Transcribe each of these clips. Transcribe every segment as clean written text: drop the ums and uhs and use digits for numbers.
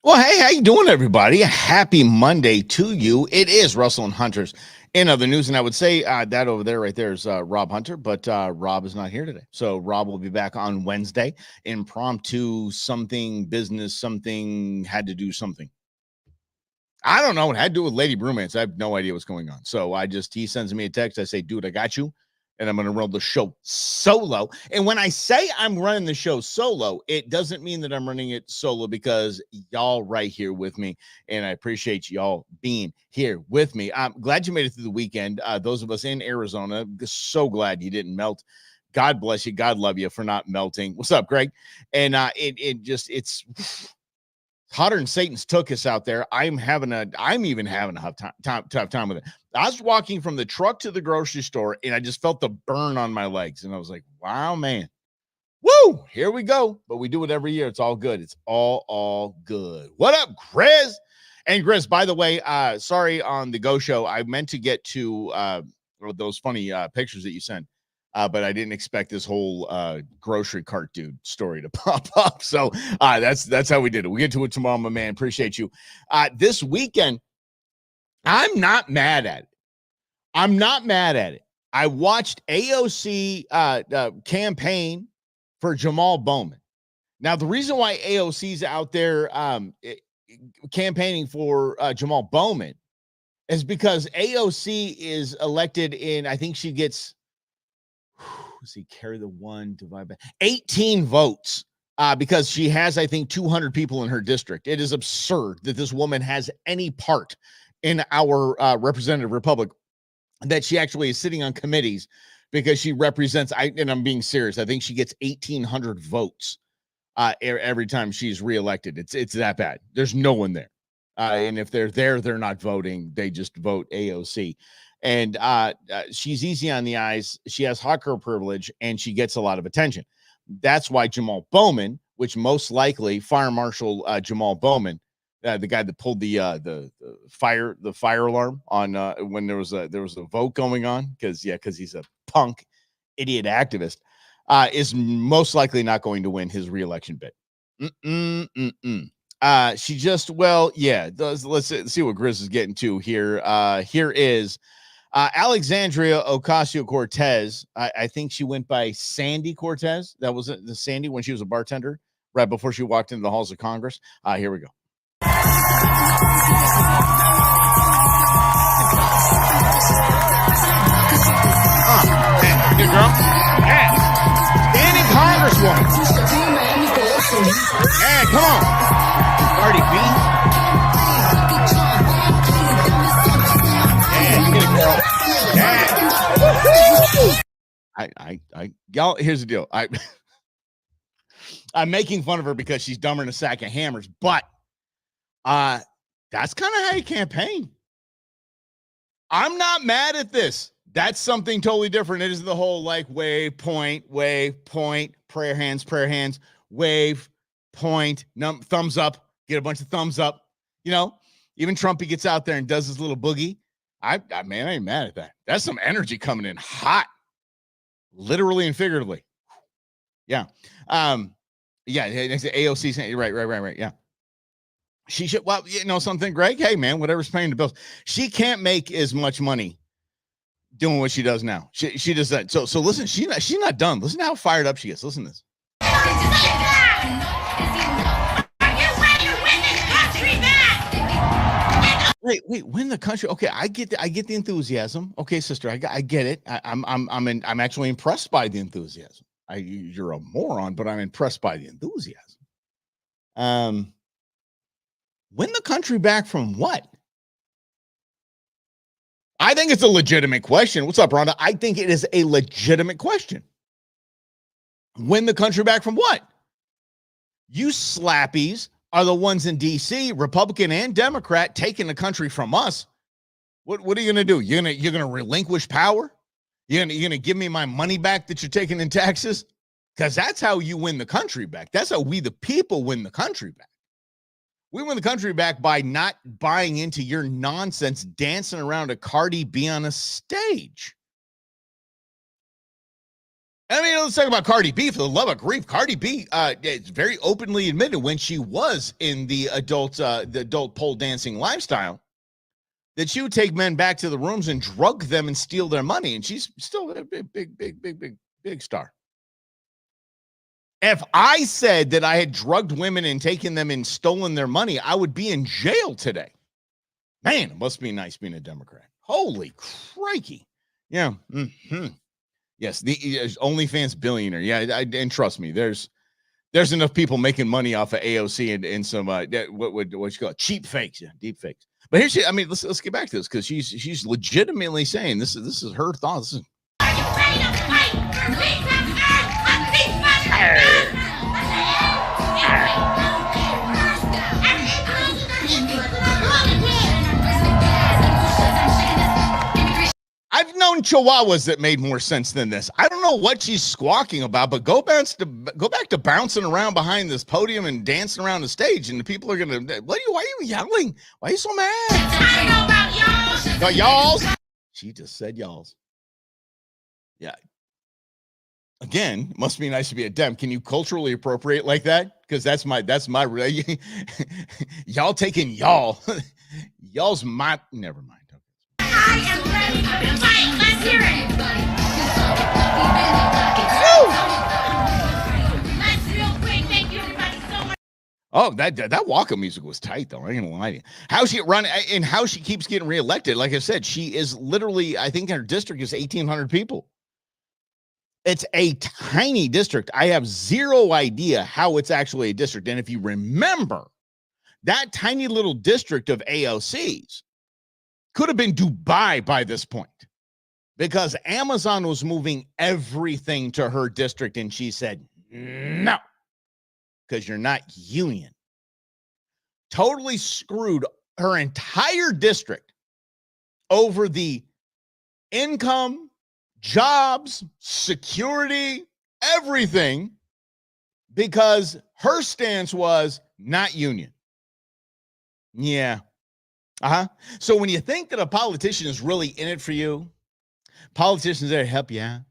Well, hey, how you doing, everybody? Happy Monday to you. It is Russell and Hunters in other news, and I would say that over there, right there, is Rob Hunter, but Rob is not here today. So Rob will be back on Wednesday. Impromptu something business, something had to do something. I don't know. It had to do with Lady Bromance. I have no idea what's going on. So he sends me a text. I say, dude, I got you. And I'm going to run the show solo. And when I say I'm running the show solo, it doesn't mean that I'm running it solo because y'all right here with me. And I appreciate y'all being here with me. I'm glad you made it through the weekend. Those of us in Arizona, so glad you didn't melt. God bless you. God love you for not melting. What's up, Greg? And it's hotter than Satan's took us out there. I'm even having a tough time with it. I was walking from the truck to the grocery store and I just felt the burn on my legs. And I was like, wow, man. Woo, here we go. But we do it every year. It's all good. It's all good. What up, Grizz? And Grizz, by the way, sorry on the Go Show. I meant to get to those funny pictures that you sent. But I didn't expect this whole grocery cart dude story to pop up. So that's how we did it. We'll get to it tomorrow, my man. Appreciate you. This weekend, I'm not mad at it. I'm not mad at it. I watched AOC campaign for Jamal Bowman. Now, the reason why AOC's out there campaigning for Jamal Bowman is because AOC is elected in, I think she gets, carry the one, divide by 18 votes because she has, I think, 200 people in her district. It is absurd that this woman has any part in our representative republic, that she actually is sitting on committees because she represents, and I'm being serious, I think she gets 1,800 votes every time she's reelected. It's that bad. There's no one there. And if they're there, they're not voting. They just vote AOC. And she's easy on the eyes. She has hot girl privilege, and she gets a lot of attention. That's why Jamal Bowman, which most likely Fire Marshal Jamal Bowman, the guy that pulled the fire alarm on when there was a vote going on, because he's a punk idiot activist, is most likely not going to win his reelection bid. She just, let's see what Grizz is getting to here. Here is Alexandria Ocasio-Cortez. I think she went by Sandy Cortez. That was the Sandy when she was a bartender right before she walked into the halls of Congress. Here we go. Hey, good girl. Yeah. Standing Congresswoman. Yeah, come on. Cardi B. Y'all, here's the deal. I'm making fun of her because she's dumber than a sack of hammers, but that's kind of how you campaign. I'm not mad at this. That's something totally different. It is the whole wave, point, prayer hands, wave, point, thumbs up, get a bunch of thumbs up. Even Trumpy gets out there and does his little boogie. I ain't mad at that. That's some energy coming in hot, literally and figuratively. Yeah. AOC, right. Yeah. She should, something, Greg, hey man, whatever's paying the bills. She can't make as much money doing what she does now. She does that. So listen, she's not done. Listen to how fired up she gets. Listen to this. Wait, win the country. Okay, I get the enthusiasm. Okay, sister, I get it. I'm actually impressed by the enthusiasm. You're a moron, but I'm impressed by the enthusiasm. Win the country back from what? I think it's a legitimate question. What's up, Rhonda? I think it is a legitimate question. Win the country back from what? You slappies are the ones in D.C., Republican and Democrat, taking the country from us. What are you going to do? You're going to relinquish power? You're going to give me my money back that you're taking in taxes? Because that's how you win the country back. That's how we, the people, win the country back. We win the country back by not buying into your nonsense, dancing around a Cardi B on a stage. I mean, let's talk about Cardi B. For the love of grief, Cardi B it's very openly admitted when she was in the adult pole dancing lifestyle that she would take men back to the rooms and drug them and steal their money. And she's still a big star. If I said that I had drugged women and taken them and stolen their money, I would be in jail today. Man, it must be nice being a Democrat. Holy crikey. Yeah. Mm-hmm. Yes, the OnlyFans billionaire. Yeah, and trust me, there's enough people making money off of AOC and some what you call it, cheap fakes, yeah, deep fakes. But here's, I mean, let's get back to this because she's legitimately saying this is her thoughts. Are you ready to fight for I've known chihuahuas that made more sense than this. I don't know what she's squawking about, but go back to bouncing around behind this podium and dancing around the stage, and the people are gonna. Why are you yelling? Why are you so mad? I don't know about y'all. No, y'alls. She just said y'alls. Yeah. Again, must be nice to be a Dem. Can you culturally appropriate like that? Because that's my y'all taking y'all. Y'all's my never mind. I am ready to fight. Let's hear it. Let's real quick. Thank you everybody so much. Oh, that walk-up music was tight, though. I ain't gonna lie to you. How she run and how she keeps getting reelected. Like I said, she is literally, I think her district is 1,800 people. It's a tiny district. I have zero idea how it's actually a district. And if you remember, that tiny little district of AOC's could have been Dubai by this point because Amazon was moving everything to her district. And she said, no, because you're not union. Totally screwed her entire district over the income, jobs, security, everything, because her stance was not union. Yeah. So when you think that a politician is really in it for you, politicians there to help you out.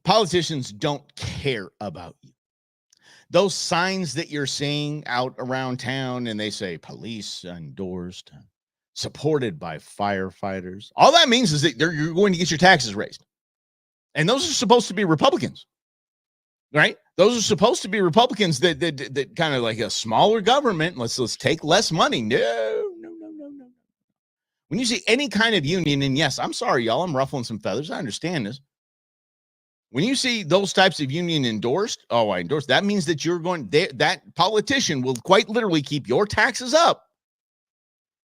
Politicians don't care about you. Those signs that you're seeing out around town and they say police endorsed, supported by firefighters. All that means is that you're going to get your taxes raised. And those are supposed to be Republicans, right? Those are supposed to be Republicans that kind of like a smaller government. Let's take less money. No. When you see any kind of union, and yes, I'm sorry, y'all, I'm ruffling some feathers. I understand this. When you see those types of union endorsed, I endorse, that means that you're going, that politician will quite literally keep your taxes up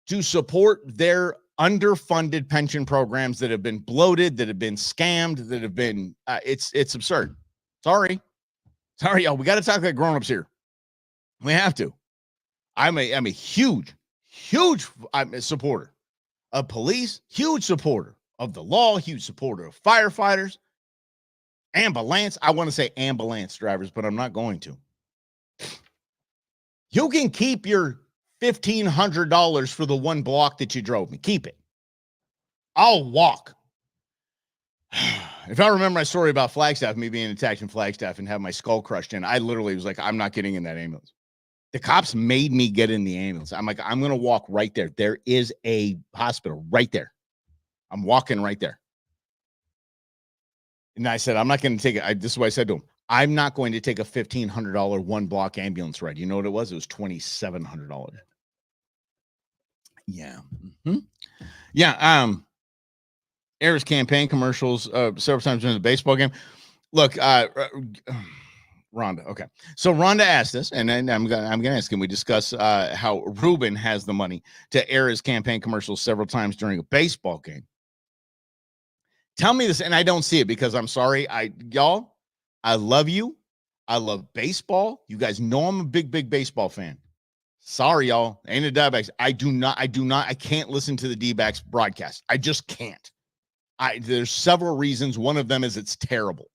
to support their underfunded pension programs that have been bloated, that have been scammed, that have been, it's absurd. Sorry, y'all. We got to talk like grown-ups here. We have to. I'm a huge supporter of police, huge supporter of the law, huge supporter of firefighters, ambulance. I want to say ambulance drivers, but I'm not going to. You can keep your $1,500 for the one block that you drove me. Keep it. I'll walk. If I remember my story about Flagstaff, me being attacked in Flagstaff and having my skull crushed in, I literally was like, I'm not getting in that ambulance. The cops made me get in the ambulance. I'm like, I'm going to walk right there. There is a hospital right there. I'm walking right there. And I said, I'm not going to take it. This is what I said to him. I'm not going to take a $1,500 one block ambulance ride. You know what it was? It was $2,700. Yeah. Mm-hmm. Yeah. Era's campaign commercials several times during the baseball game. Look, Rhonda. Okay. So Rhonda asked this, and then I'm gonna ask, can we discuss how Ruben has the money to air his campaign commercials several times during a baseball game? Tell me this, and I don't see it because I'm sorry. Y'all, I love you. I love baseball. You guys know I'm a big baseball fan. Sorry, y'all. Ain't a D-backs. I can't listen to the D-backs broadcast. I just can't. There's several reasons. One of them is it's terrible.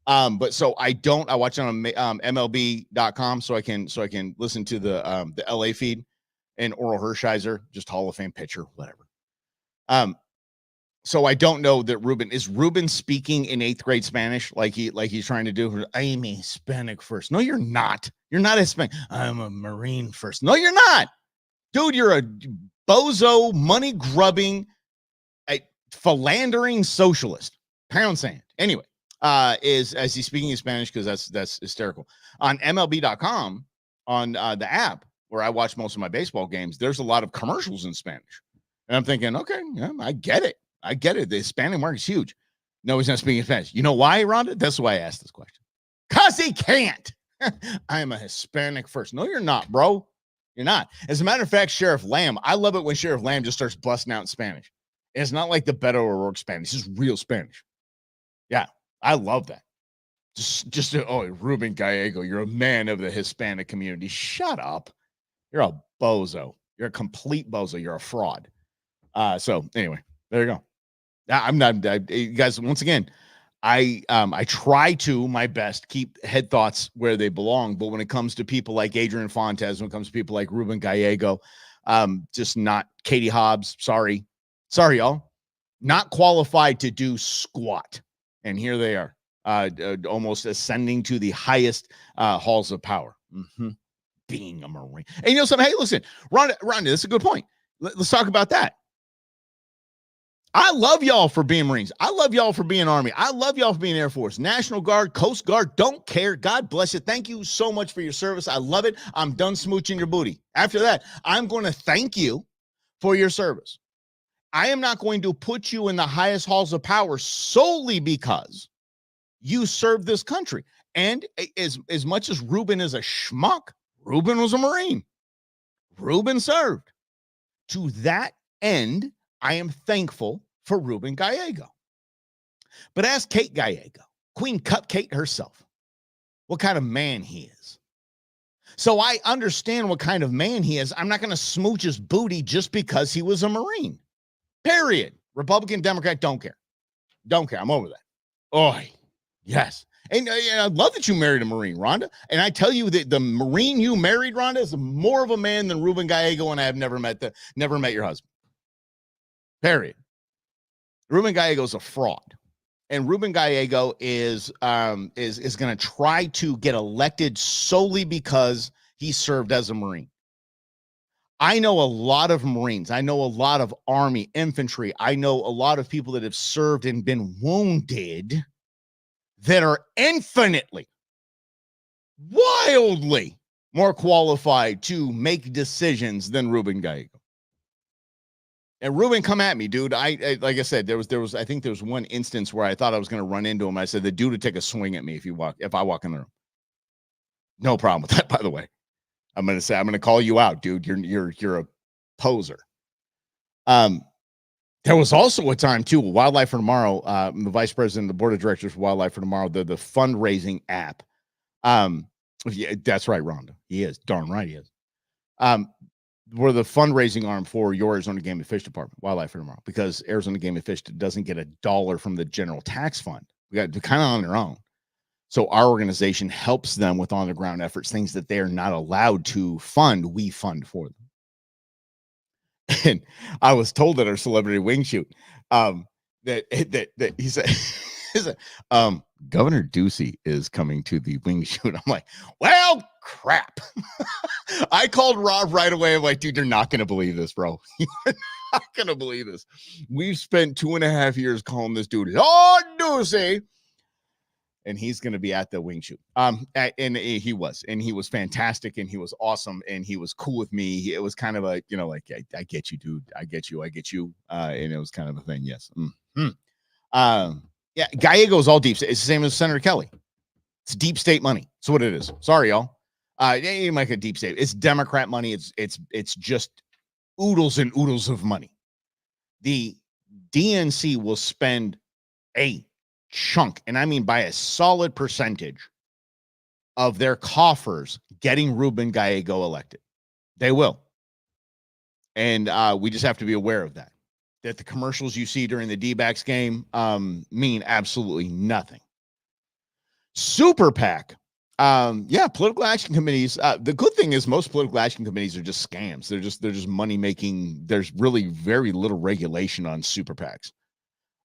But so I watch it on MLB.com so I can listen to the LA feed and Oral Hershiser, just Hall of Fame pitcher, whatever. So I don't know that Ruben speaking in 8th grade Spanish like he's trying to do. I'm a Hispanic first. No, you're not. You're not Hispanic. I'm a Marine first. No, you're not. Dude, you're a bozo, money grubbing, philandering socialist. Pound sand. Anyway, is he speaking in Spanish? Because that's hysterical. On MLB.com, on the app where I watch most of my baseball games, there's a lot of commercials in Spanish. And I'm thinking, okay, yeah, I get it. The Hispanic market's huge. No, he's not speaking Spanish. You know why, Rhonda? That's why I asked this question. Because he can't. I am a Hispanic first. No, you're not, bro. You're not. As a matter of fact, Sheriff Lamb, I love it when Sheriff Lamb just starts busting out in Spanish. It's not like the Beto O'Rourke Spanish. It's real Spanish. Yeah, I love that. Ruben Gallego, you're a man of the Hispanic community. Shut up. You're a bozo. You're a complete bozo. You're a fraud. So anyway, there you go. I'm not, guys. Once again, I try to my best keep head thoughts where they belong, but when it comes to people like Adrian Fontes, when it comes to people like Ruben Gallego, just not Katie Hobbs. Sorry, y'all, not qualified to do squat, and here they are, almost ascending to the highest halls of power. Being a Marine, and you know something. Hey, listen, Rhonda, that's a good point. Let's talk about that. I love y'all for being Marines. I love y'all for being Army. I love y'all for being Air Force, National Guard, Coast Guard. Don't care. God bless you. Thank you so much for your service. I love it. I'm done smooching your booty. After that, I'm going to thank you for your service. I am not going to put you in the highest halls of power solely because you served this country. And as much as Ruben is a schmuck, Ruben was a Marine. Ruben served. To that end, I am thankful for Ruben Gallego. But ask Kate Gallego, Queen Cupcake herself, what kind of man he is. So I understand what kind of man he is. I'm not going to smooch his booty just because he was a Marine. Period. Republican, Democrat, don't care. Don't care. I'm over that. Oh, yes. And I love that you married a Marine, Rhonda. And I tell you that the Marine you married, Rhonda, is more of a man than Ruben Gallego, and I have never met your husband. Period. Ruben Gallego is a fraud, and Ruben Gallego is going to try to get elected solely because he served as a Marine. I know a lot of Marines. I know a lot of Army infantry. I know a lot of people that have served and been wounded that are infinitely, wildly more qualified to make decisions than Ruben Gallego. And Ruben, come at me, dude. I like I said, there was I think there was one instance where I thought I was going to run into him. I said, the dude would take a swing at me if I walk in the room. No problem with that, by the way. I'm going to call you out, dude. You're a poser. There was also a time too, Wildlife for Tomorrow. The vice president of the board of directors for Wildlife for Tomorrow, the fundraising app. Yeah, that's right, Rhonda. He is darn right. He is. We're the fundraising arm for your Arizona Game and Fish Department, Wildlife for Tomorrow, because Arizona Game and Fish doesn't get $1 from the general tax fund. We got to kind of on their own. So our organization helps them with on the ground efforts, things that they are not allowed to fund. We fund for them. And I was told at our celebrity wing shoot that he said, Governor Ducey is coming to the wing shoot. I'm like, well, crap. I called Rob right away. I'm like, dude, you're not going to believe this, bro. You're not going to believe this. We've spent 2.5 years calling this dude, oh, Ducey. And he's going to be at the wing shoot. And he was fantastic, and he was awesome, and he was cool with me. It was kind of a, like, I get you, dude. I get you. And it was kind of a thing. Yes. Yeah. Gallego is all deep state. It's the same as Senator Kelly. It's deep state money. That's what it is. Sorry, y'all. You might get deep state. It's Democrat money. It's just oodles and oodles of money. The DNC will spend a chunk, and I mean by a solid percentage of their coffers getting Ruben Gallego elected. They will. And we just have to be aware of that the commercials you see during the D-backs game mean absolutely nothing. Super PAC. Political action committees. The good thing is most political action committees are just scams. They're just money making. There's really very little regulation on super PACs.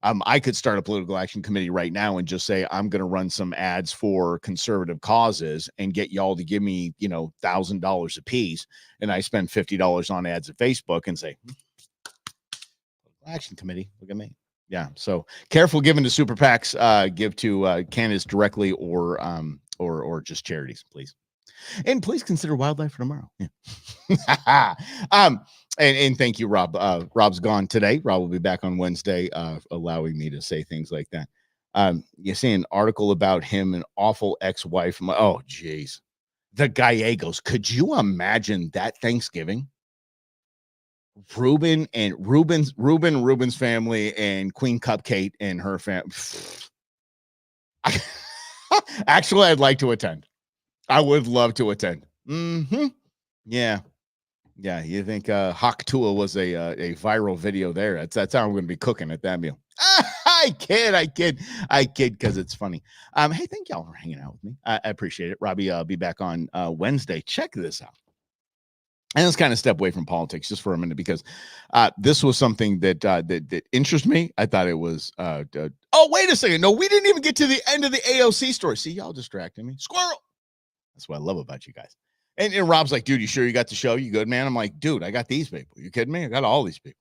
I could start a political action committee right now and just say, I'm going to run some ads for conservative causes and get y'all to give me, $1,000 a piece. And I spend $50 on ads at Facebook and say, action committee, look at me. Yeah. So careful giving to super PACs, give to candidates directly or just charities, please. And please consider wildlife for tomorrow. Yeah. And thank you, Rob. Rob's gone today. Rob will be back on Wednesday, allowing me to say things like that. You see an article about him, an awful ex-wife. Oh, geez. The Gallegos. Could you imagine that Thanksgiving? Ruben's family and Queen Cupcake and her family. Actually, I'd like to attend. I would love to attend. Yeah. Yeah. You think Hawk Tua was a viral video there? That's how I'm going to be cooking at that meal. I kid because it's funny. Hey, thank y'all for hanging out with me. I appreciate it. Robbie, I'll be back on Wednesday. Check this out. And let's kind of step away from politics just for a minute because this was something that interests me. I thought it was. Oh, wait a second. No, we didn't even get to the end of the AOC story. See, y'all distracting me. Squirrel. That's what I love about you guys. And Rob's like, dude, you sure you got the show? You good, man? I'm like, dude, I got these people. You kidding me? I got all these people.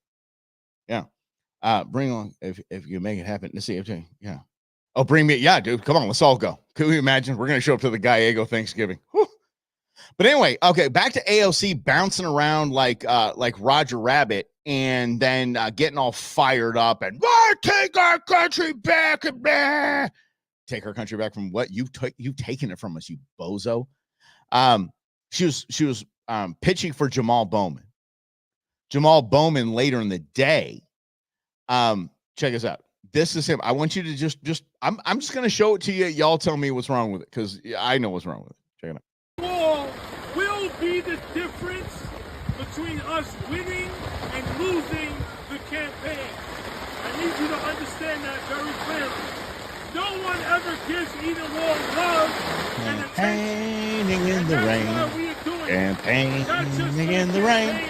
Yeah. Bring on if you make it happen. Let's see. Yeah. Oh, bring me. Yeah, dude. Come on. Let's all go. Can you imagine? We're going to show up to the Gallego Thanksgiving. Whew. But anyway, okay, back to AOC bouncing around like Roger Rabbit and then getting all fired up and take our country back and blah. Take our country back from what? You've taken it from us, you bozo. She was pitching for Jamal Bowman. Jamal Bowman later in the day. Check this out. This is him. I want you to just I'm just gonna show it to you. Y'all tell me what's wrong with it because I know what's wrong with it. Check it out. Will be the difference between us winning and losing the campaign. I need you to understand that very clearly. No one ever gives either one love and Campaigning in the rain. Campaigning in the rain.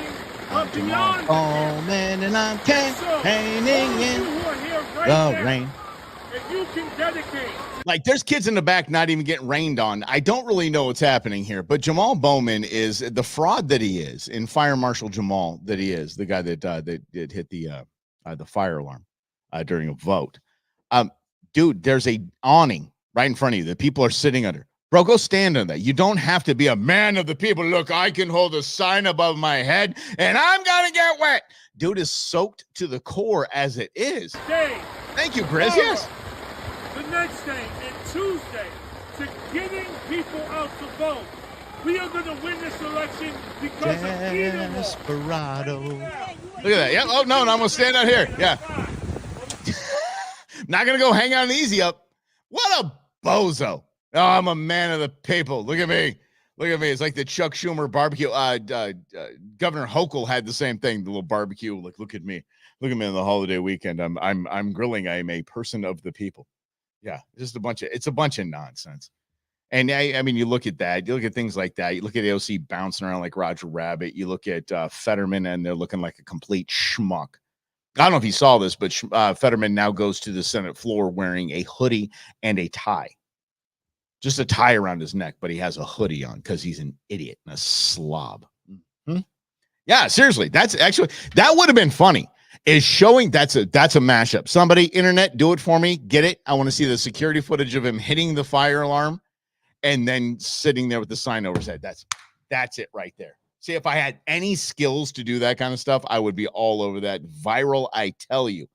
I'm Jamal Bowman and I'm campaigning in the rain. If you can dedicate. Like there's kids in the back not even getting rained on. I don't really know what's happening here, but Jamal Bowman is the fraud that he is in Fire Marshal Jamal that he is, the guy that did hit the fire alarm during a vote. Dude, there's a awning right in front of you that people are sitting under. Bro, go stand on that. You don't have to be a man of the people. Look, I can hold a sign above my head and I'm gonna get wet. Dude is soaked to the core as it is. Thank you, Chris. Yes. The next day and Tuesday to getting people out to vote. We are going to win this election because of Desperado. Look at that. Yeah. Oh, no, I'm going to stand out here. Yeah. Not going to go hang out and easy up. What a bozo. Oh, I'm a man of the people. Look at me. Look at me. It's like the Chuck Schumer barbecue. Governor Hochul had the same thing, the little barbecue. Like, look at me. Look at me on the holiday weekend. I'm grilling. I am a person of the people. Yeah, just it's a bunch of nonsense. And I mean, you look at that, you look at things like that. You look at AOC bouncing around like Roger Rabbit. You look at Fetterman and they're looking like a complete schmuck. I don't know if you saw this, but Fetterman now goes to the Senate floor wearing a hoodie and a tie. Just a tie around his neck, but he has a hoodie on because he's an idiot and a slob. Mm-hmm. Yeah, seriously, that would have been funny. Is showing that's a mashup. Somebody, internet, do it for me. Get it? I want to see the security footage of him hitting the fire alarm and then sitting there with the sign over his head. That's it right there. See, if I had any skills to do that kind of stuff, I would be all over that. Viral, I tell you.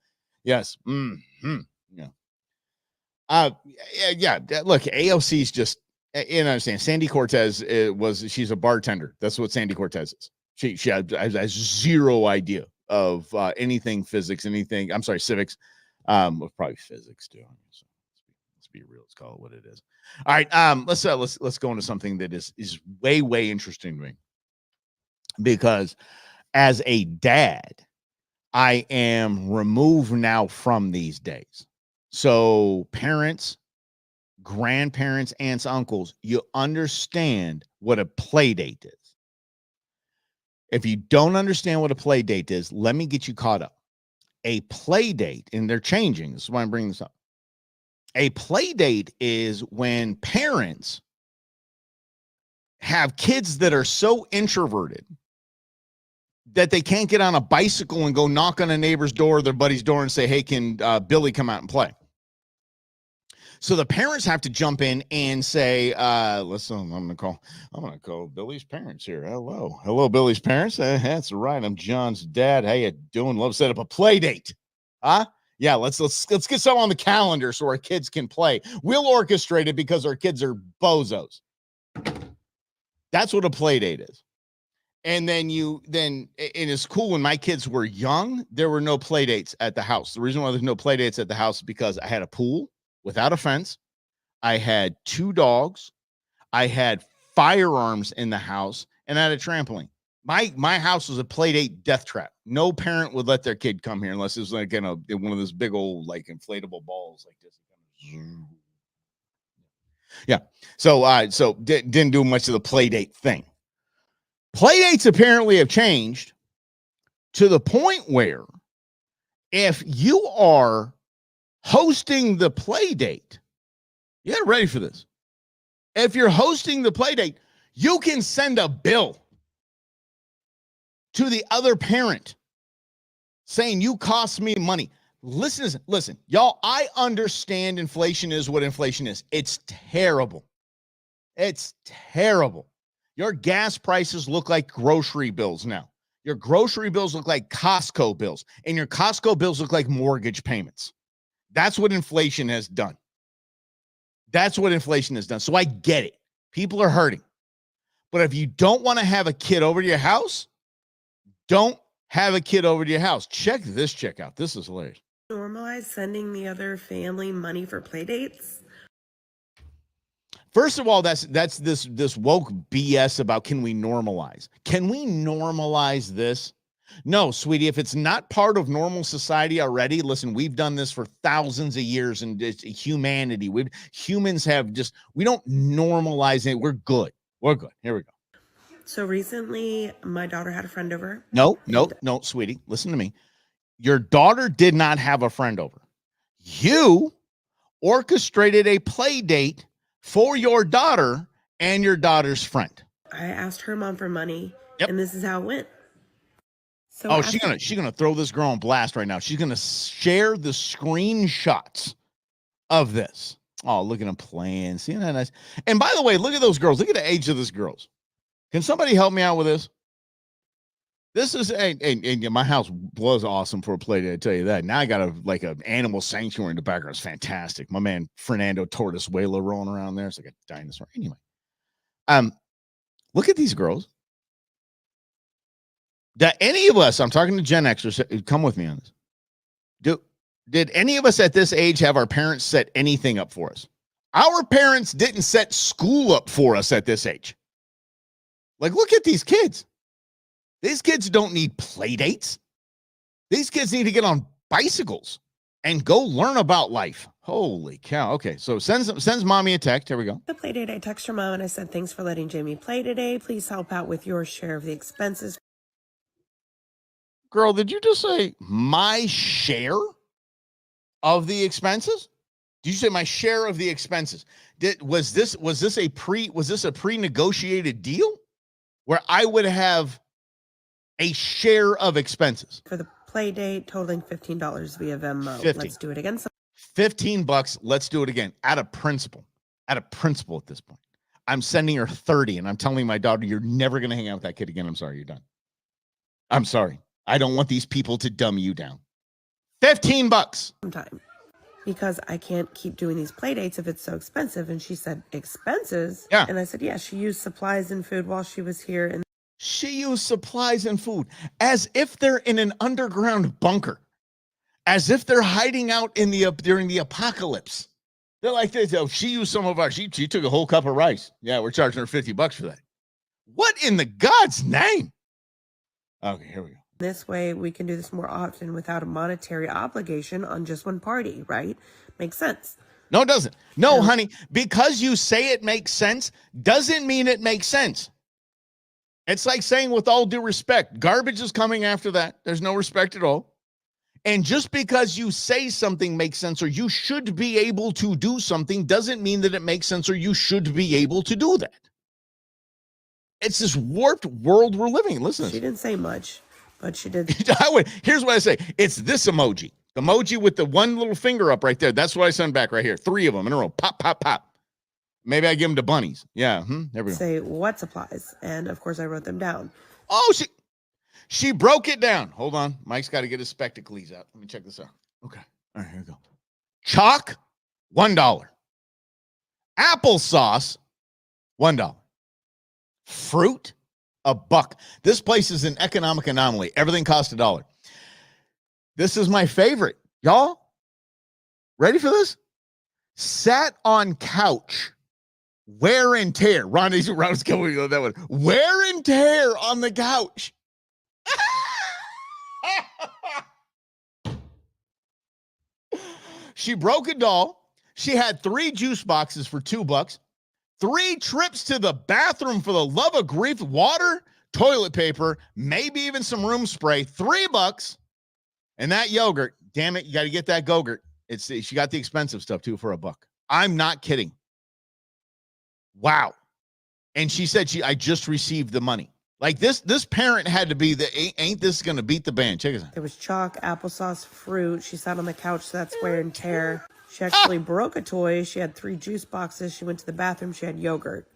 Yes. Mm-hmm. Yeah. Yeah. Look, AOC's just, you understand. Sandy Cortez she's a bartender. That's what Sandy Cortez is. She has zero idea of anything physics, civics, probably physics too. So let's be real. Let's call it what it is. All right, let's go into something that is way interesting to me, because as a dad, I am removed now from these days. So parents, grandparents, aunts, uncles, you understand what a play date is. If you don't understand what a play date is, let me get you caught up. A play date, and they're changing. This is why I'm bringing this up. A play date is when parents have kids that are so introverted that they can't get on a bicycle and go knock on a neighbor's door or their buddy's door and say, hey, can Billy come out and play? So the parents have to jump in and say, listen, I'm gonna call Billy's parents here. Hello, Billy's parents. That's right. I'm John's dad. How you doing? Love to set up a play date. Huh? Yeah, let's get some on the calendar so our kids can play. We'll orchestrate it because our kids are bozos. That's what a play date is. And then and it's cool. When my kids were young, there were no play dates at the house. The reason why there's no play dates at the house is because I had a pool without a fence. I had 2 dogs. I had firearms in the house, and I had a trampoline. My house was a play date death trap. No parent would let their kid come here unless it was like one of those big old like inflatable balls like this. Yeah. So didn't do much of the play date thing. Play dates apparently have changed to the point where if you are hosting the play date, you get ready for this. If you're hosting the play date, you can send a bill to the other parent saying you cost me money. Listen, y'all, I understand inflation is what inflation is. It's terrible. It's terrible. Your gas prices look like grocery bills now. Your grocery bills look like Costco bills, and your Costco bills look like mortgage payments. That's what inflation has done. That's what inflation has done. So I get it. People are hurting. But if you don't want to have a kid over to your house, don't have a kid over to your house. Check this chick out. This is hilarious. Normalize sending the other family money for play dates? First of all, that's this woke BS about can we normalize? Can we normalize this? No, sweetie, if it's not part of normal society already, listen, we've done this for thousands of years, and it's humanity. Humans have we don't normalize it. We're good. We're good. Here we go. So recently, my daughter had a friend over. No, sweetie, listen to me. Your daughter did not have a friend over. You orchestrated a play date for your daughter and your daughter's friend. I asked her mom for money, Yep. and this is how it went. So she's gonna throw this girl on blast right now. She's gonna share the screenshots of this. Oh, look at them playing. See that nice? And by the way, look at those girls. Look at the age of these girls. Can somebody help me out with this? This is and my house was awesome for a play date, I tell you that. Now I got an animal sanctuary in the background. It's fantastic. My man Fernando Tortosuelo rolling around there. It's like a dinosaur. Anyway, look at these girls. Did any of us, I'm talking to Gen Xers, come with me on this. Did any of us at this age have our parents set anything up for us? Our parents didn't set school up for us at this age. Like, look at these kids. These kids don't need play dates. These kids need to get on bicycles and go learn about life. Holy cow. Okay, so sends mommy a text. Here we go. The play date, I text her mom and I said, thanks for letting Jamie play today. Please help out with your share of the expenses. Girl, did you just say my share of the expenses? Did you say my share of the expenses? Was this a pre-negotiated deal where I would have a share of expenses? For the play date, totaling $15 via Venmo. 50. Let's do it again. $15. Let's do it again. Out of principle at this point. I'm sending her 30 and I'm telling my daughter, you're never going to hang out with that kid again. I'm sorry. You're done. I'm sorry. I don't want these people to dumb you down. $15. Sometime. Because I can't keep doing these play dates if it's so expensive. And she said, expenses? Yeah. And I said, yeah, she used supplies and food while she was here. And she used supplies and food as if they're in an underground bunker, as if they're hiding out in during the apocalypse. They're like this. Oh, she used some of our, she took a whole cup of rice. Yeah, we're charging her $50 for that. What in the God's name? Okay, here we go. This way we can do this more often without a monetary obligation on just one party, right? Makes sense. No, it doesn't. No, honey, because you say it makes sense doesn't mean it makes sense. It's like saying, with all due respect, garbage is coming after that. There's no respect at all. And just because you say something makes sense or you should be able to do something doesn't mean that it makes sense or you should be able to do that. It's this warped world we're living in. Listen, She didn't say much, but she did. Here's what I say. It's this emoji. The emoji with the one little finger up right there. That's what I send back right here. 3 of them in a row. Pop, pop, pop. Maybe I give them to bunnies. Yeah. There we go. Say what supplies. And of course I wrote them down. Oh, she broke it down. Hold on. Mike's got to get his spectacles out. Let me check this out. Okay. All right, here we go. Chalk, $1. Applesauce, $1. Fruit, $1. This place is an economic anomaly. Everything costs $1. This is my favorite. Y'all, ready for this? Sat on couch, wear and tear. Ronnie's going with that one. Wear and tear on the couch. She broke a doll. She had 3 juice boxes for $2. 3 trips to the bathroom for the love of grief, water, toilet paper, maybe even some room spray, $3. And that yogurt, damn it, you got to get that Go-Gurt. She got the expensive stuff too for $1. I'm not kidding. Wow. And she said I just received the money. Like this parent had to be ain't this going to beat the band? Check it out. There was chalk, applesauce, fruit. She sat on the couch, so that's wear and tear. She actually broke a toy. She had 3 juice boxes. She went to the bathroom. She had yogurt.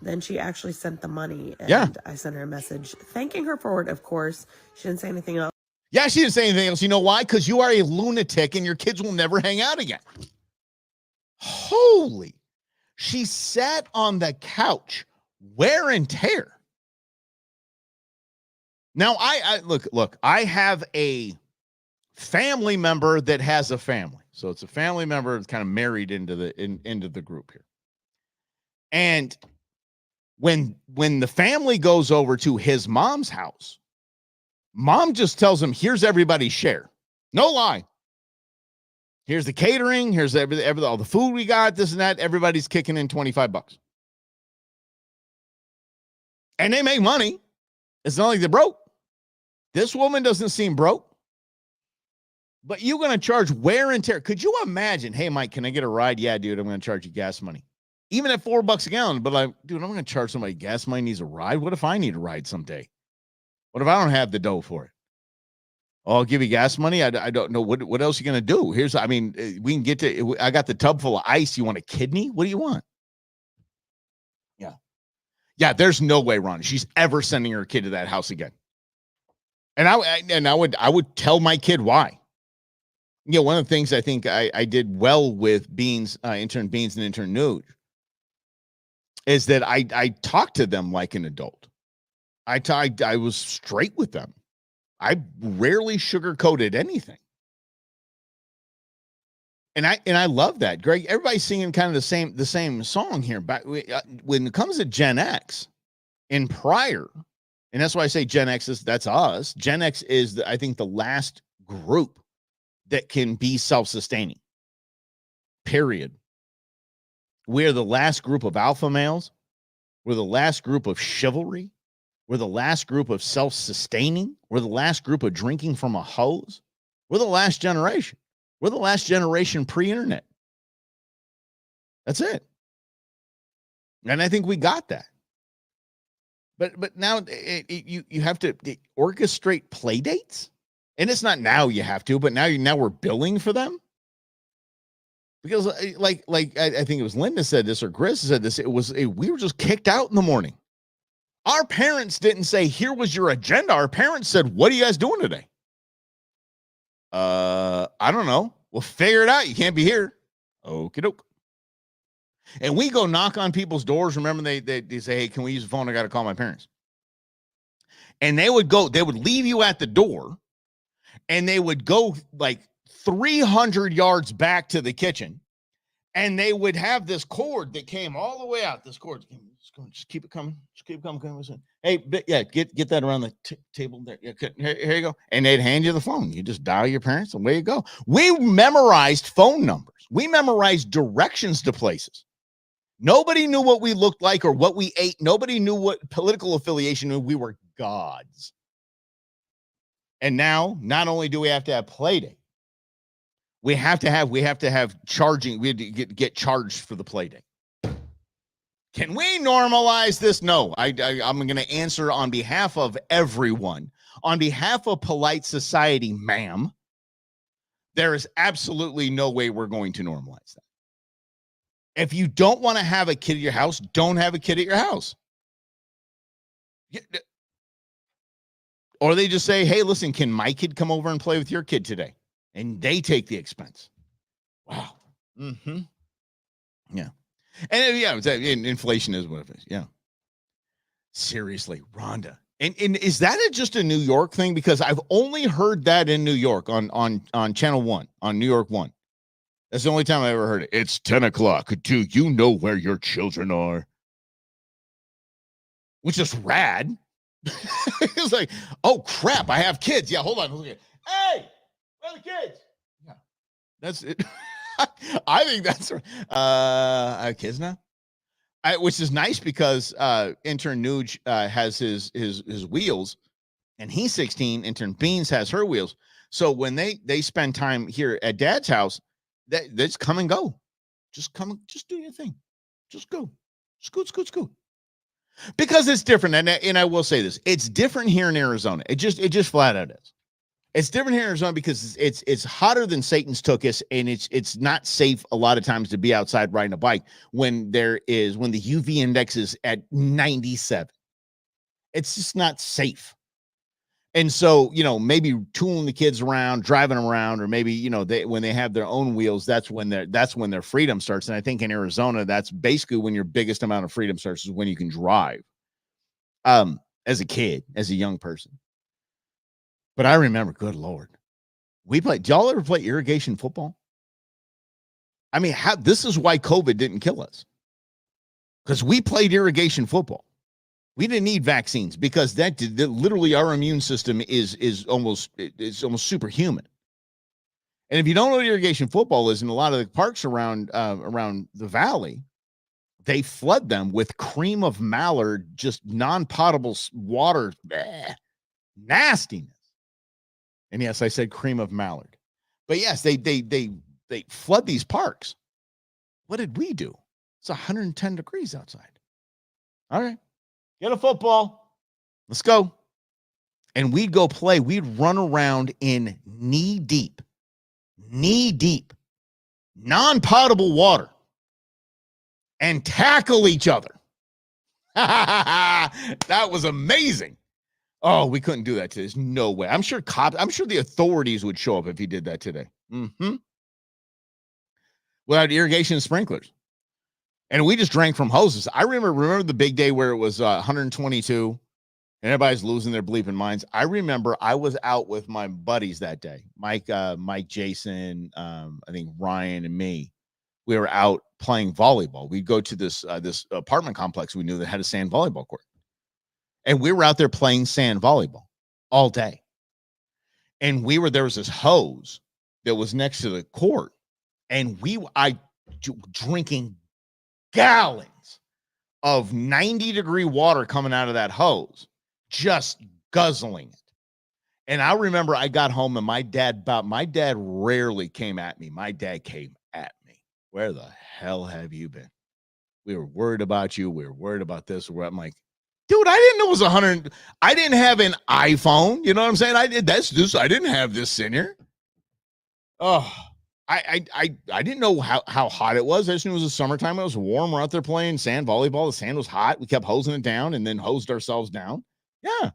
Then she actually sent the money. And I sent her a message thanking her for it, of course. She didn't say anything else. Yeah, she didn't say anything else. You know why? Because you are a lunatic and your kids will never hang out again. Holy. She sat on the couch, wear and tear. Now, I look, I have a family member that has a family. So it's a family member that's kind of married into the group here. And when the family goes over to his mom's house, mom just tells him, here's everybody's share. No lie. Here's the catering. Here's all the food we got, this and that. Everybody's kicking in $25. And they make money. It's not like they're broke. This woman doesn't seem broke. But you're going to charge wear and tear. Could you imagine, hey, Mike, can I get a ride? Yeah, dude, I'm going to charge you gas money. Even at $4 a gallon. But like, dude, I'm going to charge somebody gas money needs a ride. What if I need a ride someday? What if I don't have the dough for it? Oh, I'll give you gas money. I don't know. What else are you going to do? We can get to, I got the tub full of ice. You want a kidney? What do you want? Yeah. Yeah, there's no way, Ron, she's ever sending her kid to that house again. And I would tell my kid why. You know, one of the things I think I did well with Beans, intern Beans and intern Nuge, is that I talked to them like an adult. I was straight with them. I rarely sugarcoated anything. And I love that. Greg, everybody's singing kind of the same song here. But when it comes to Gen X and prior, and that's why I say Gen X that's us. Gen X is, I think, the last group that can be self-sustaining. Period. We're the last group of alpha males. We're the last group of chivalry. We're the last group of self-sustaining. We're the last group of drinking from a hose. We're the last generation. We're the last generation pre-internet. That's it. And I think we got that. But now you have to orchestrate play dates. And it's not now you have to, but now we're billing for them. Because like I think it was Linda said this or Chris said this. We were just kicked out in the morning. Our parents didn't say, here was your agenda. Our parents said, what are you guys doing today? I don't know. We'll figure it out. You can't be here. Okie doke. And we go knock on people's doors. Remember, they say, hey, can we use the phone? I got to call my parents. And they would leave you at the door, and they would go like 300 yards back to the kitchen, and they would have this cord that came all the way out. This cord, just keep it coming. Just keep it coming. Hey, yeah, get that around the table there. Yeah, here you go. And they'd hand you the phone. You just dial your parents, and away you go. We memorized phone numbers. We memorized directions to places. Nobody knew what we looked like or what we ate. Nobody knew what political affiliation. We were gods. And now, not only do we have to have play date, we have to have charging. We have to get charged for the play date. Can we normalize this? No, I'm going to answer on behalf of everyone, on behalf of polite society, ma'am. There is absolutely no way we're going to normalize that. If you don't want to have a kid at your house, don't have a kid at your house. Or they just say, hey, listen, can my kid come over and play with your kid today? And they take the expense. Wow. Mm-hmm. Yeah. And yeah, inflation is what it is. Yeah. Seriously, Rhonda. And is that just a New York thing? Because I've only heard that in New York on Channel 1, on New York 1. That's the only time I ever heard it. It's 10 o'clock. Do you know where your children are? Which is rad. It's like, oh, crap, I have kids. Yeah, hold on. Hey, where are the kids? Yeah, that's it. I think that's I have kids now. Which is nice because intern Nuge has his wheels, and he's 16. Intern Beans has her wheels. So when they spend time here at Dad's house, that's come and go. Just do your thing. Just go. Scoot. Because it's different, and I will say this: it's different here in Arizona. It just flat out is. It's different here in Arizona because it's hotter than Satan's Tookus, and it's not safe a lot of times to be outside riding a bike when the UV index is at 97. It's just not safe. And so, maybe tooling the kids around, driving around, or maybe, when they have their own wheels, that's when their freedom starts. And I think in Arizona, that's basically when your biggest amount of freedom starts, is when you can drive. As a kid, as a young person. But I remember, good Lord, did y'all ever play irrigation football? I mean, this is why COVID didn't kill us. Because we played irrigation football. We didn't need vaccines because that literally our immune system is almost superhuman. And if you don't know what irrigation football is, in a lot of the parks around the valley, they flood them with cream of mallard, just non-potable water, nastiness. And yes, I said cream of mallard. But yes, they flood these parks. What did we do? It's 110 degrees outside. All right. Get a football. Let's go. And we'd go play. We'd run around in knee deep, non-potable water and tackle each other. That was amazing. Oh, we couldn't do that today. There's no way. I'm sure the authorities would show up if he did that today. Mm-hmm. Without irrigation and sprinklers. And we just drank from hoses. I remember the big day where it was 122 and everybody's losing their bleeping minds. I remember I was out with my buddies that day. Mike, Jason, I think Ryan and me. We were out playing volleyball. We'd go to this apartment complex we knew that had a sand volleyball court. And we were out there playing sand volleyball all day. And there was this hose that was next to the court. And I drinking gallons of 90-degree water coming out of that hose, just guzzling it. And I remember I got home and my dad rarely came at me. My dad came at me. Where the hell have you been? We were worried about you. We were worried about this. I'm like, dude, I didn't know it was 100. I didn't have an iPhone. You know what I'm saying? I didn't have this in here. Oh, I didn't know how hot it was. I just knew it was the summertime. It was warm. We're out there playing sand volleyball. The sand was hot. We kept hosing it down and then hosed ourselves down. Yeah.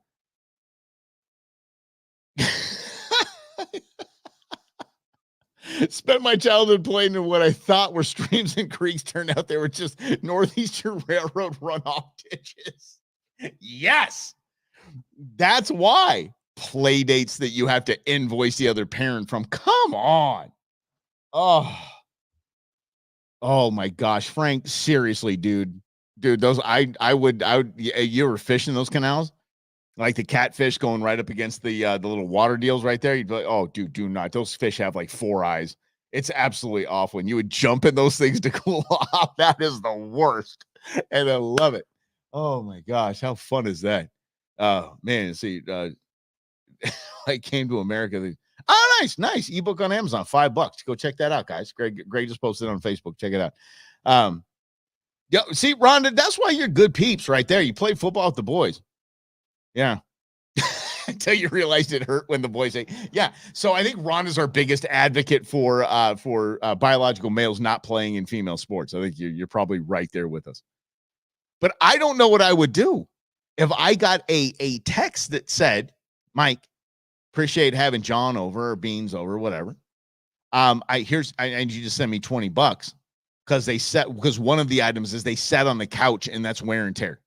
Spent my childhood playing in what I thought were streams and creeks. Turned out they were just Northeastern Railroad runoff ditches. Yes. That's why play dates that you have to invoice the other parent from. Come on. Oh my gosh, Frank, seriously, dude, those, I would, you were fishing those canals, like the catfish going right up against the little water deals right there. You'd be like, oh, dude, do not. Those fish have like 4 eyes. It's absolutely awful. And you would jump in those things to cool off. That is the worst. And I love it. Oh my gosh, how fun is that? Man, see, I came to America. Oh, nice ebook on Amazon, $5. Go check that out, guys. Greg just posted it on Facebook. Check it out. Yeah, see, Rhonda, that's why you're good peeps right there. You play football with the boys. Yeah. Until you realized it hurt when the boys say, yeah. So I think Rhonda's our biggest advocate for biological males not playing in female sports. I think you're probably right there with us. But I don't know what I would do if I got a text that said, Mike, appreciate having John over or Beans over, whatever. I need you to send me $20 because one of the items is they sat on the couch and that's wear and tear.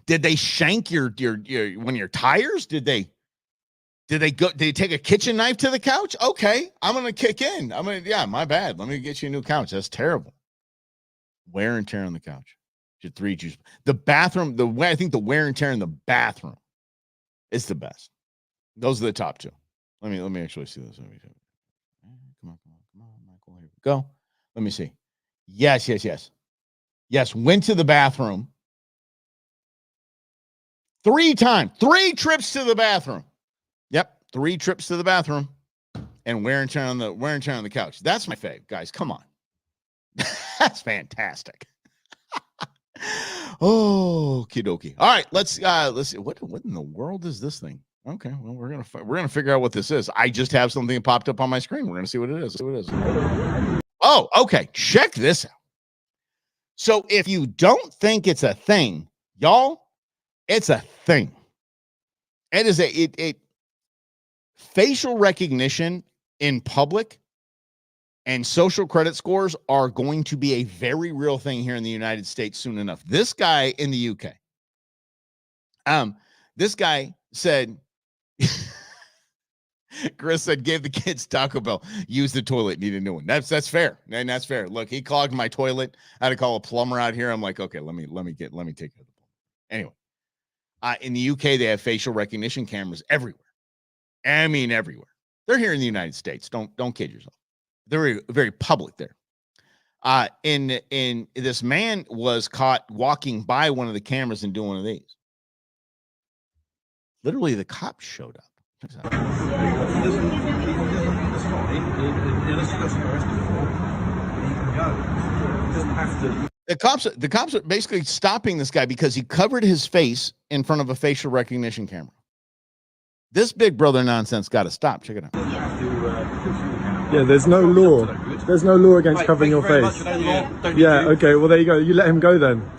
Did they shank your one of your tires? Did they take a kitchen knife to the couch? Okay, I'm gonna kick in. My bad. Let me get you a new couch. That's terrible. Wear and tear on the couch. The bathroom, I think the wear and tear in the bathroom is the best. Those are the top two. Let me actually see this. Come on, Michael. Here we go. Let me see. Yes. Went to the bathroom 3 times. 3 trips to the bathroom. Yep, 3 trips to the bathroom, and wear and tear on the couch. That's my fave, guys. Come on, that's fantastic. Oh, kidoki. All right, let's see. What in the world is this thing? Okay, well, we're gonna figure out what this is. I just have something that popped up on my screen. We're gonna see what it is. Oh, okay. Check this out. So if you don't think it's a thing, y'all, it's a thing. It is a facial recognition in public and social credit scores are going to be a very real thing here in the United States soon enough. This guy in the UK, this guy said, Chris said, gave the kids Taco Bell, use the toilet, need a new one. That's fair. And that's fair. Look, he clogged my toilet. I had to call a plumber out here. I'm like, okay, let me take care of the plumber. Anyway, in the UK, they have facial recognition cameras everywhere. I mean, everywhere. They're here in the United States. Don't kid yourself. They're very, very public there. In this man was caught walking by one of the cameras and doing one of these. Literally, the cops showed up. The cops are basically stopping this guy because he covered his face in front of a facial recognition camera. This big brother nonsense got to stop. Check it out. Yeah, there's no law. There's no law against covering your face. Yeah, okay, well, there you go. You let him go then.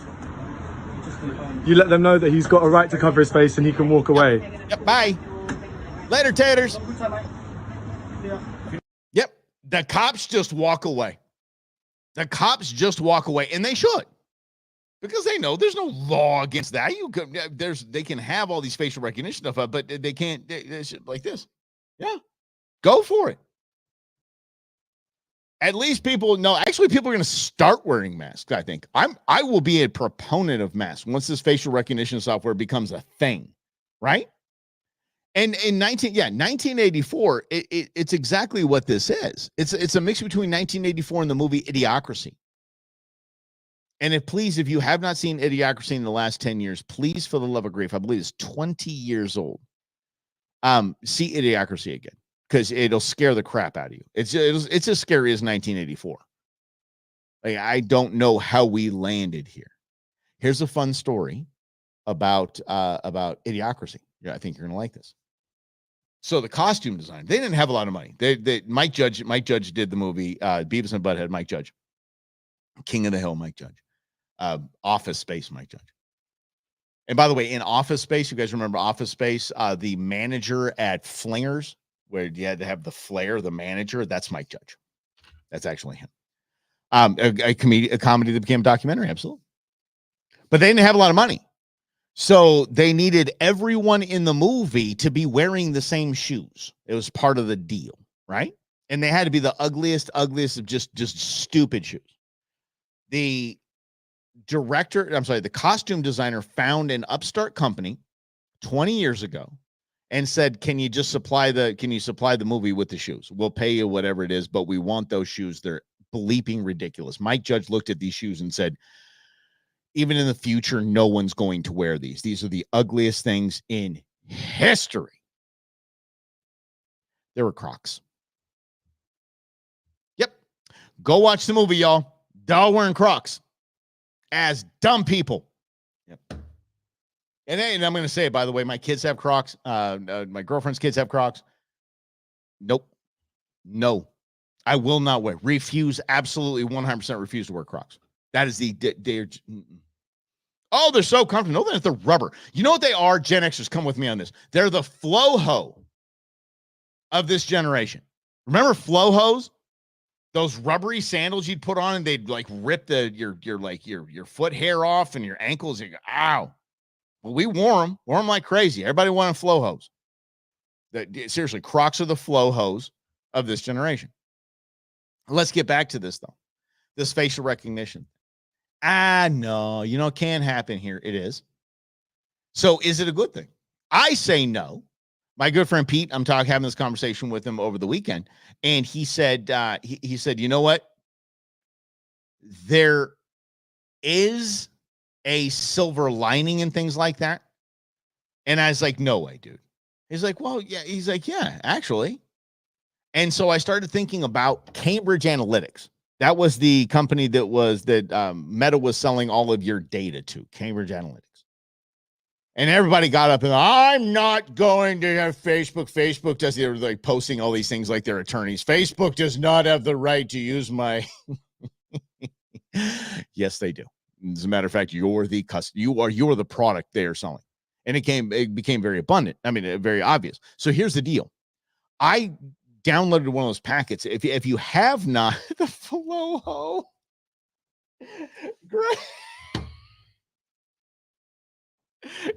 You let them know that he's got a right to cover his face and he can walk away. Yep, bye. Later, taters. Yep, the cops just walk away. The cops just walk away, and they should. Because they know there's no law against that. They can have all these facial recognition stuff, but they can't they should, like this. Yeah, go for it. At least people know. Actually, people are going to start wearing masks. I think I will be a proponent of masks once this facial recognition software becomes a thing, right? And in 1984, it's exactly what this is. It's a mix between 1984 and the movie Idiocracy. And if you have not seen Idiocracy in the last 10 years, please, for the love of grief, I believe it's 20 years old. See Idiocracy again, because it'll scare the crap out of you. It's as scary as 1984. Like, I don't know how we landed here. Here's a fun story about Idiocracy. Yeah, I think you're gonna like this. So the costume design, they didn't have a lot of money. Mike Judge did the movie Beavis and Butthead. Mike Judge, King of the Hill. Mike Judge, Office Space. Mike Judge. And by the way, in Office Space, you guys remember Office Space? The manager at Flingers, where you had to have the flair, the manager. That's Mike Judge. That's actually him. A comedy that became a documentary, absolutely. But they didn't have a lot of money. So they needed everyone in the movie to be wearing the same shoes. It was part of the deal, right? And they had to be the ugliest of just stupid shoes. The costume designer found an upstart company 20 years ago and said, can you supply the movie with the shoes? We'll pay you whatever it is, but we want those shoes. They're bleeping ridiculous. Mike Judge looked at these shoes and said, even in the future, no one's going to wear these. These are the ugliest things in history. There were Crocs. Yep. Go watch the movie, y'all. They're all wearing Crocs as dumb people. Yep. And I'm going to say it, by the way, my kids have Crocs. My girlfriend's kids have Crocs. Nope. No. I will not wear. Refuse. Absolutely 100% refuse to wear Crocs. That is they're so comfortable. No, they're rubber. You know what they are? Gen Xers, come with me on this. They're the flow-ho of this generation. Remember flow-hos? Those rubbery sandals you'd put on and they'd like rip your foot hair off and your ankles. You go, ow. Well, we wore them like crazy. Everybody wanted flow-hos. Seriously, Crocs are the flow-hos of this generation. Let's get back to this, though. This facial recognition. No, it can't happen here. It is. So is it a good thing? I say no. My good friend Pete, I'm having this conversation with him over the weekend, and he said, he said, you know what? There is a silver lining and things like that. And I was like, no way, dude. He's like, well, yeah. He's like, yeah, actually. And so I started thinking about Cambridge Analytics. That was the company that Meta was selling all of your data to, Cambridge Analytics. And everybody got up and I'm not going to have Facebook. Facebook does, they're like posting all these things like they're attorneys. Facebook does not have the right to use my. Yes, they do. As a matter of fact, you're the product they are selling. And it became very abundant. I mean, very obvious. So here's the deal. I downloaded one of those packets. If you have not, the flow-ho.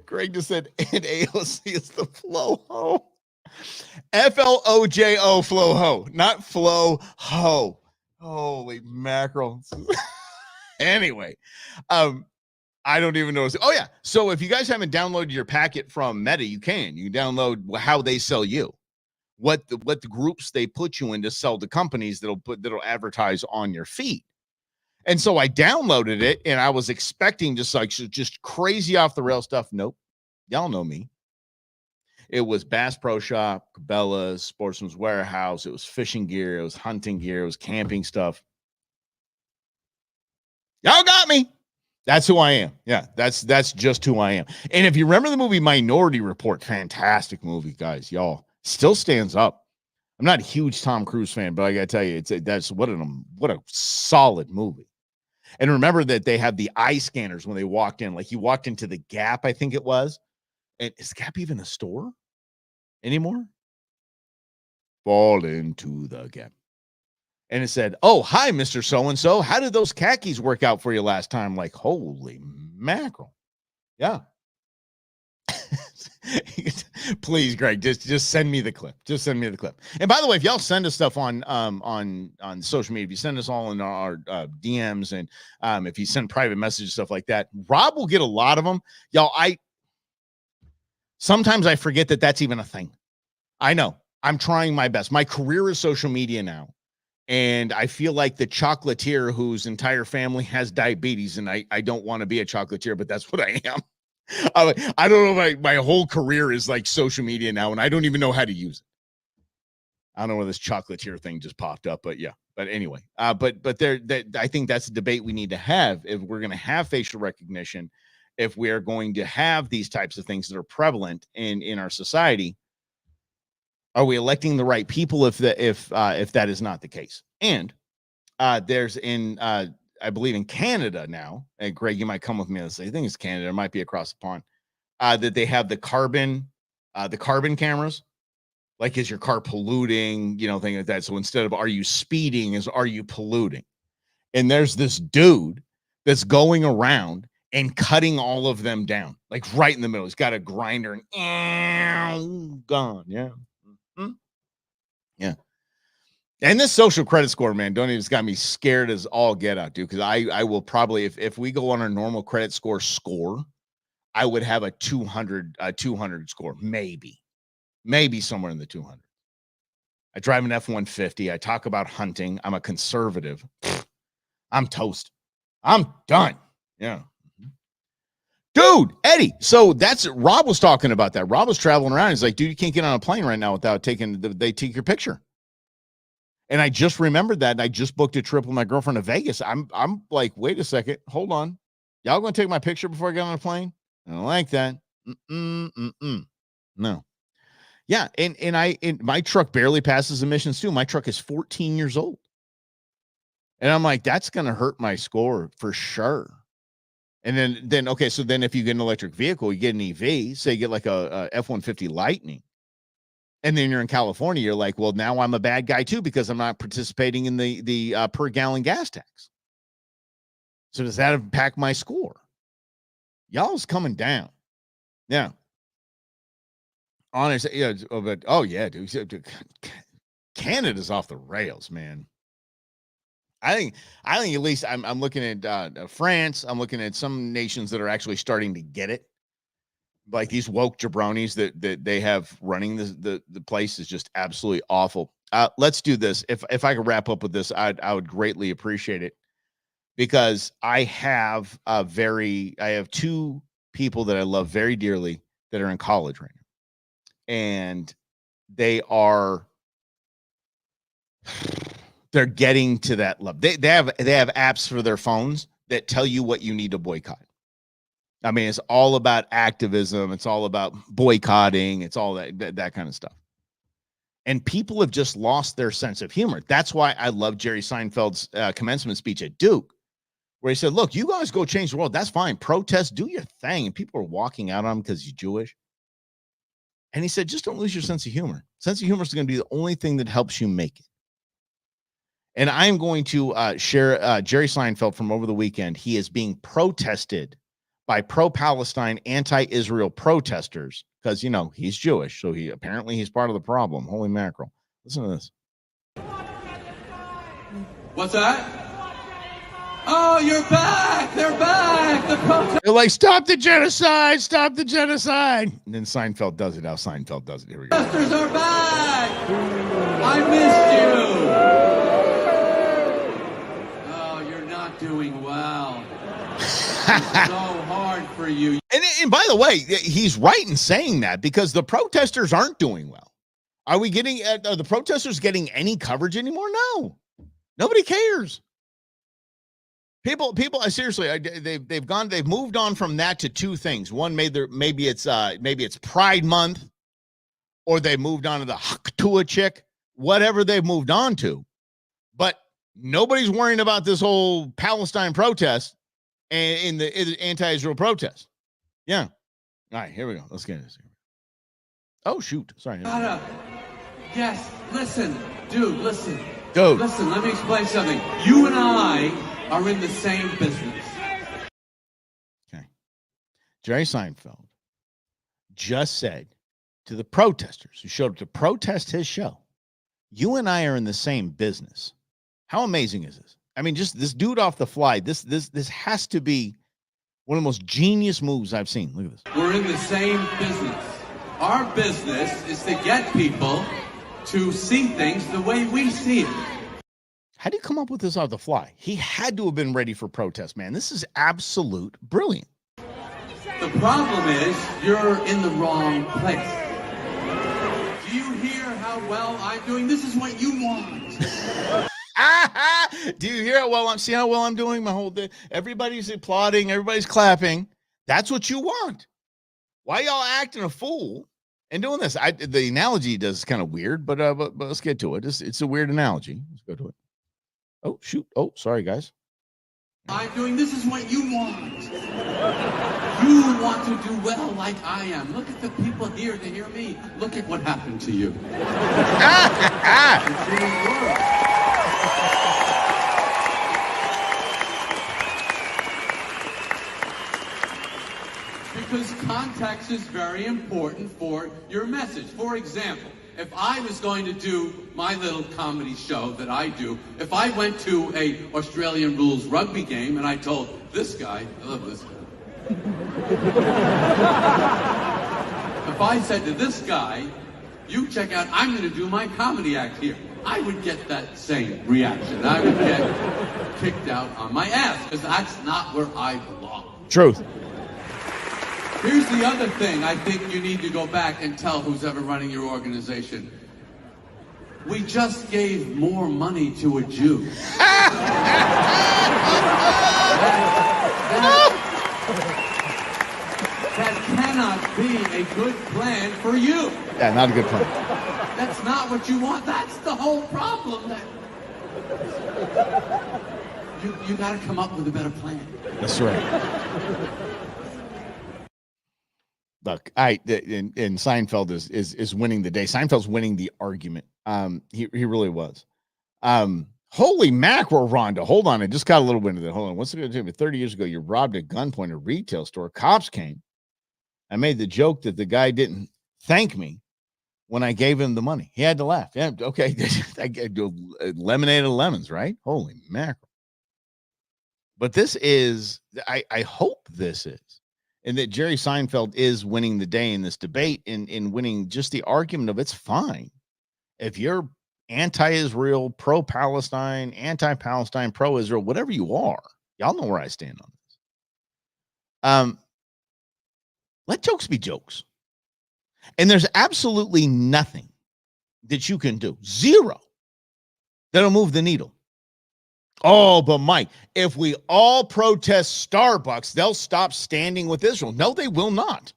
Greg just said, and AOC is the flow-ho. FLOJO flow-ho, not flow-ho. Holy mackerel. Anyway, I don't even know. Oh, yeah. So if you guys haven't downloaded your packet from Meta, you can. You can download how they sell you. What the groups they put you in to sell to companies that'll advertise on your feed. And so I downloaded it and I was expecting just crazy off the rail stuff. Nope. Y'all know me. It was Bass Pro Shop, Cabela's, Sportsman's Warehouse. It was fishing gear. It was hunting gear. It was camping stuff. Y'all got me. That's who I am. Yeah, that's just who I am. And if you remember the movie Minority Report, fantastic movie, guys. Y'all still stands up. I'm not a huge Tom Cruise fan, but I gotta tell you, what a solid movie. And remember that they had the eye scanners when they walked in. Like you walked into the Gap, I think it was. And is Gap even a store anymore? Fall into the Gap. And it said, oh, hi, Mr. So-and-so. How did those khakis work out for you last time? Like, holy mackerel. Yeah. Please, Greg, just send me the clip. Just send me the clip. And by the way, if y'all send us stuff on social media, if you send us all in our DMs and if you send private messages, stuff like that, Rob will get a lot of them. Y'all, sometimes I forget that that's even a thing. I know. I'm trying my best. My career is social media now. And I feel like the chocolatier whose entire family has diabetes, and I don't want to be a chocolatier, but that's what I am. I don't know. My whole career is like social media now, and I don't even know how to use it. I don't know where this chocolatier thing just popped up, but yeah. But anyway, but I think that's a debate we need to have if we're going to have facial recognition, if we are going to have these types of things that are prevalent in our society. Are we electing the right people if that is not the case? And there's I believe in Canada now, and Greg, you might come with me and say, I think it's Canada, it might be across the pond, that they have the carbon cameras. Like, is your car polluting, thing like that. So instead of are you speeding, is are you polluting? And there's this dude that's going around and cutting all of them down, like right in the middle. He's got a grinder and gone. Yeah. Yeah. And this social credit score, man, it's got me scared as all get out, dude. Because I will probably, if we go on our normal credit score, I would have a 200 score, maybe somewhere in the 200. I drive an F-150. I talk about hunting. I'm a conservative. I'm toast. I'm done. Yeah. Dude, Eddie. So that's Rob was talking about that. Rob was traveling around. He's like, dude, you can't get on a plane right now without they take your picture. And I just remembered that. And I just booked a trip with my girlfriend to Vegas. I'm like, wait a second, hold on. Y'all gonna take my picture before I get on a plane? I don't like that. No. Yeah, and my truck barely passes emissions too. My truck is 14 years old. And I'm like, that's gonna hurt my score for sure. And then okay, so then if you get an electric vehicle, you get an EV, say you get like a F-150 Lightning, and then you're in California, you're like, well, now I'm a bad guy too because I'm not participating in the per gallon gas tax. So does that impact my score? Y'all's coming down. Yeah. Honest, yeah, but oh yeah, dude. Canada's off the rails, man. I think at least I'm looking at France. I'm looking at some nations that are actually starting to get it. Like these woke jabronis that they have running the place is just absolutely awful. Let's do this. If I could wrap up with this, I would greatly appreciate it, because I have two people that I love very dearly that are in college right now, and they're getting to that level. They have apps for their phones that tell you what you need to boycott. I mean, it's all about activism. It's all about boycotting. It's all that kind of stuff. And people have just lost their sense of humor. That's why I love Jerry Seinfeld's commencement speech at Duke, where he said, look, you guys go change the world. That's fine. Protest, do your thing. And people are walking out on him because he's Jewish. And he said, just don't lose your sense of humor. Sense of humor is going to be the only thing that helps you make it. And I'm going to share Jerry Seinfeld from over the weekend. He is being protested by pro-Palestine, anti-Israel protesters because, you know, he's Jewish. So he's part of the problem. Holy mackerel. Listen to this. What's that? Oh, you're back. They're back. The protest. They're like, stop the genocide. Stop the genocide. And then Seinfeld does it. How Seinfeld does it. Here we go. Protesters are back. I missed you. Oh, you're not doing well. It's so hard for you. And by the way, he's right in saying that, because the protesters aren't doing well. Are the protesters getting any coverage anymore? No, nobody cares. People, seriously, they've moved on from that to two things. One, maybe it's Pride Month, or they moved on to the Haktua chick, whatever they've moved on to. But nobody's worrying about this whole Palestine protest and in the anti-Israel protest. Yeah. All right, here we go. Let's get this. Oh, shoot. Sorry. Yes, listen, dude, listen. Dude. Listen, let me explain something. You and I are in the same business. Okay. Jerry Seinfeld just said to the protesters who showed up to protest his show, you and I are in the same business. How amazing is this? I mean, just this dude off the fly. This has to be one of the most genius moves I've seen. Look at this. We're in the same business. Our business is to get people to see things the way we see it. How do you come up with this off the fly? He had to have been ready for protest, man. This is absolute brilliant. The problem is you're in the wrong place. Do you hear how well I'm doing? This is what you want. Do you hear how well I'm doing my whole day? Everybody's applauding, everybody's clapping. That's what you want. Why y'all acting a fool and doing this? The analogy does kind of weird, but let's get to it. It's a weird analogy. Let's go to it. Oh, shoot. Oh, sorry, guys. I'm doing this is what you want. You want to do well like I am. Look at the people here to hear me. Look at what happened to you. It didn't work. Because context is very important for your message. For example, if I was going to do my little comedy show that I do, if I went to a Australian rules rugby game and I told this guy, I love this guy. If I said to this guy, you check out, I'm going to do my comedy act here, I would get that same reaction. I would get kicked out on my ass because that's not where I belong. Truth. Here's the other thing I think you need to go back and tell who's ever running your organization. We just gave more money to a Jew. That cannot be a good plan for you. Yeah, not a good plan. That's not what you want. That's the whole problem. You got to come up with a better plan. That's right. Look, and Seinfeld is winning the day. Seinfeld's winning the argument. He really was. Holy mackerel, Rhonda. Hold on, I just got a little bit of that. Hold on. What's it going to take me? 30 years ago, you robbed at gunpoint at a retail store. Cops came. I made the joke that the guy didn't thank me when I gave him the money. He had to laugh. Yeah, okay. I do lemonade and lemons, right? Holy mackerel. But this is, I hope this is, and that Jerry Seinfeld is winning the day in this debate in winning just the argument of it's fine. If you're anti-Israel, pro-Palestine, anti-Palestine, pro-Israel, whatever you are, y'all know where I stand on this. Let jokes be jokes. And there's absolutely nothing that you can do, zero, that'll move the needle. Oh, but Mike, if we all protest Starbucks, they'll stop standing with Israel. No, they will not.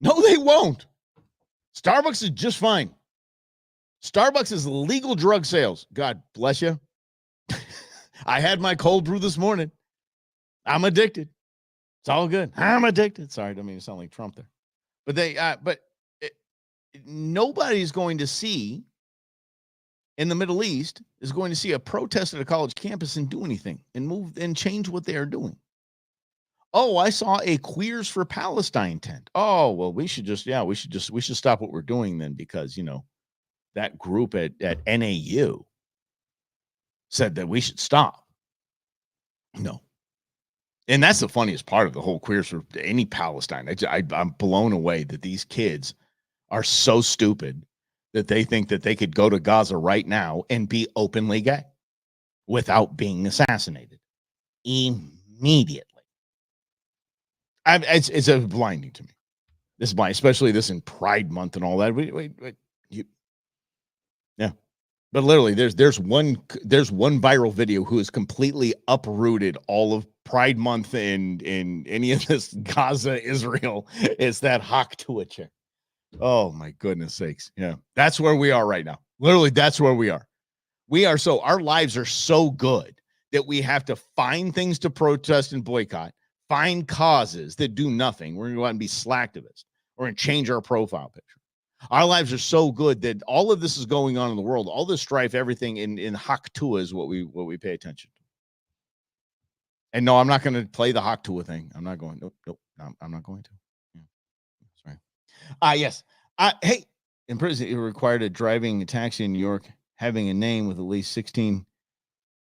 No, they won't. Starbucks is just fine. Starbucks is legal drug sales. God bless you. I had my cold brew this morning. I'm addicted. It's all good. I'm addicted. Sorry, I don't mean to sound like Trump there. But nobody's going to see in the Middle East is going to see a protest at a college campus and do anything and move and change what they are doing. Oh, I saw a Queers for Palestine tent. Oh, well, we should stop what we're doing then, because, you know, that group at NAU said that we should stop. No. And that's the funniest part of the whole Queers for any Palestine. I'm blown away that these kids are so stupid that they think that they could go to Gaza right now and be openly gay without being assassinated immediately. It's blinding to me. This is blind, especially this in Pride Month and all that. Yeah. But literally, there's one viral video who has completely uprooted all of Pride Month in any of this Gaza, Israel. It's that Haktua chick. Oh my goodness sakes. Yeah. That's where we are right now. Literally, that's where we are. Our lives are so good that we have to find things to protest and boycott, find causes that do nothing. We're going to go out and be slacktivists. We're going to change our profile picture. Our lives are so good that all of this is going on in the world. All this strife, everything in Haktua is what we pay attention to. And no, I'm not going to play the Haktua thing. I'm not going. Nope. I'm not going to. Yeah. Sorry. Yes. Hey, in prison, you're required a driving a taxi in New York having a name with at least 16.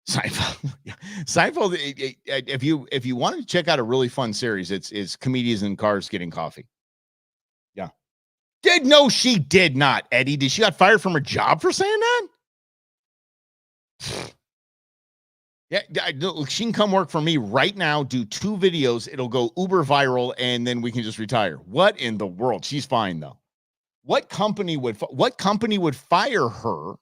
Seinfeld. Seinfeld. If you want to check out a really fun series, it's comedians in cars getting coffee. Yeah. No, she did not, Eddie. Did she got fired from her job for saying that? Yeah, she can come work for me right now, do 2 videos. It'll go uber viral, and then we can just retire. What in the world? She's fine, though. What company would fire her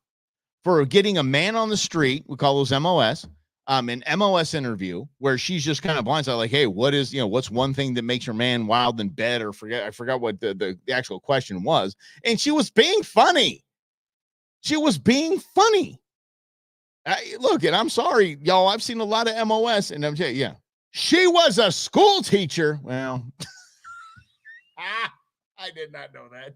for getting a man on the street? We call those MOS, an MOS interview where she's just kind of blindsided, like, hey, what's one thing that makes your man wild in bed? Or I forgot what the actual question was. And she was being funny. Look, and I'm sorry, y'all. I've seen a lot of MOS, and I'm telling you, yeah, she was a school teacher. Well, I did not know that.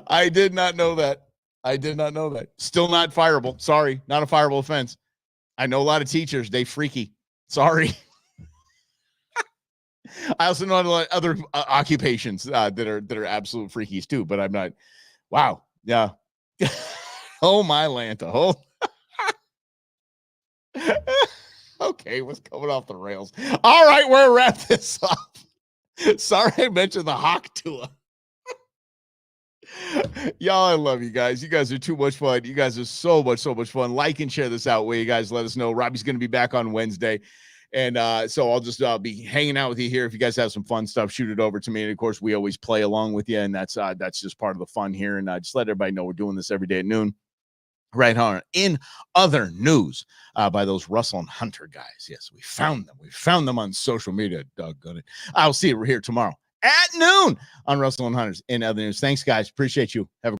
I did not know that. Still not fireable. Sorry, not a fireable offense. I know a lot of teachers. They freaky. Sorry. I also know a lot of other occupations that are absolute freakies too. But I'm not. Wow. Yeah. Oh my Lanta. Oh. Okay, what's coming off the rails? All right, we're wrap this up. Sorry I mentioned the Haktua. Y'all, I love you guys. You guys are too much fun. You guys are so much fun. Like and share this out. Where you guys let us know. Robbie's going to be back on Wednesday. And so I'll just be hanging out with you here. If you guys have some fun stuff, shoot it over to me. And of course, we always play along with you, and that's just part of the fun here. And just let everybody know we're doing this every day at noon. Right on. In other news, by those Russell and Hunter guys. Yes, we found them. We found them on social media. Doggone it. I'll see you here tomorrow at noon on Russell and Hunter's In Other News. Thanks, guys. Appreciate you. Have a